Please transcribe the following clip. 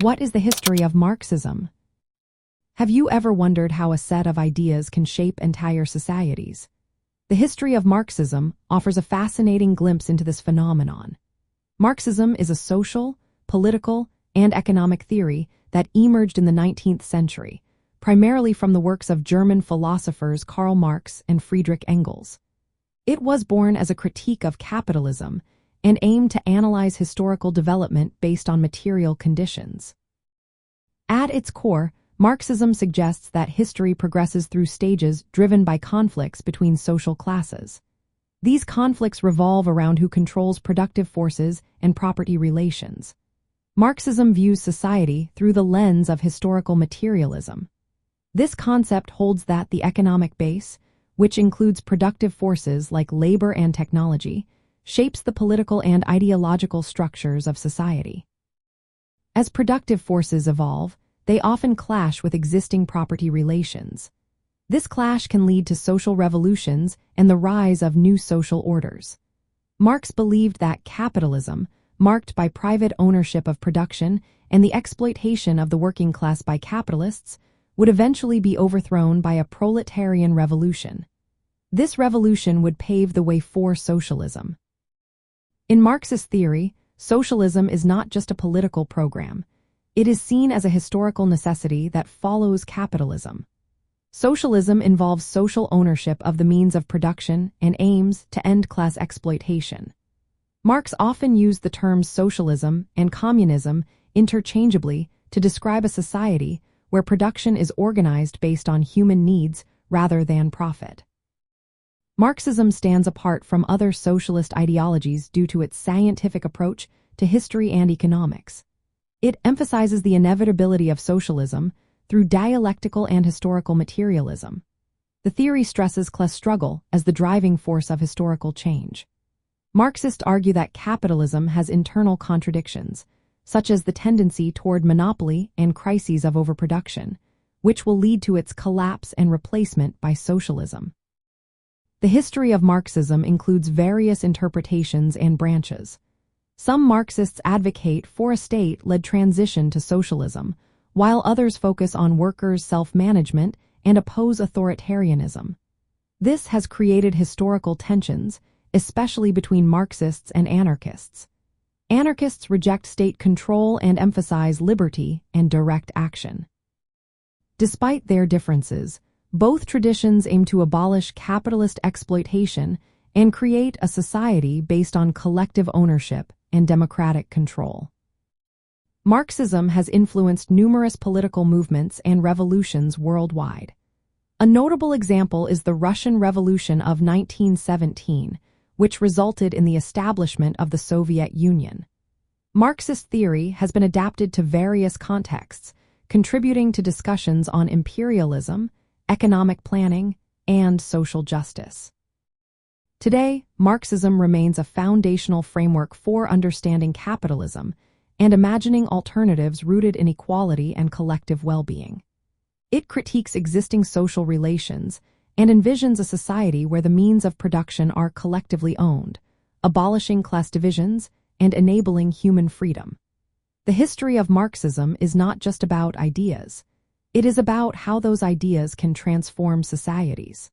What is the history of Marxism? Have you ever wondered how a set of ideas can shape entire societies? The history of Marxism offers a fascinating glimpse into this phenomenon. Marxism is a social, political, and economic theory that emerged in the 19th century, primarily from the works of German philosophers Karl Marx and Friedrich Engels. It was born as a critique of capitalism and aimed to analyze historical development based on material conditions. At its core, Marxism suggests that history progresses through stages driven by conflicts between social classes. These conflicts revolve around who controls productive forces and property relations. Marxism views society through the lens of historical materialism. This concept holds that the economic base, which includes productive forces like labor and technology, shapes the political and ideological structures of society. As productive forces evolve, they often clash with existing property relations. This clash can lead to social revolutions and the rise of new social orders. Marx believed that capitalism, marked by private ownership of production and the exploitation of the working class by capitalists, would eventually be overthrown by a proletarian revolution. This revolution would pave the way for socialism. In Marxist theory, socialism is not just a political program. It is seen as a historical necessity that follows capitalism. Socialism involves social ownership of the means of production and aims to end class exploitation. Marx often used the terms socialism and communism interchangeably to describe a society where production is organized based on human needs rather than profit. Marxism stands apart from other socialist ideologies due to its scientific approach to history and economics. It emphasizes the inevitability of socialism through dialectical and historical materialism. The theory stresses class struggle as the driving force of historical change. Marxists argue that capitalism has internal contradictions, such as the tendency toward monopoly and crises of overproduction, which will lead to its collapse and replacement by socialism. The history of Marxism includes various interpretations and branches. Some Marxists advocate for a state-led transition to socialism, while others focus on workers' self-management and oppose authoritarianism. This has created historical tensions, especially between Marxists and anarchists. Anarchists reject state control and emphasize liberty and direct action. Despite their differences, both traditions aim to abolish capitalist exploitation and create a society based on collective ownership and democratic control. Marxism has influenced numerous political movements and revolutions worldwide. A notable example is the Russian Revolution of 1917, which resulted in the establishment of the Soviet Union. Marxist theory has been adapted to various contexts, contributing to discussions on imperialism, economic planning, and social justice. Today, Marxism remains a foundational framework for understanding capitalism and imagining alternatives rooted in equality and collective well-being. It critiques existing social relations and envisions a society where the means of production are collectively owned, abolishing class divisions and enabling human freedom. The history of Marxism is not just about ideas. It is about how those ideas can transform societies.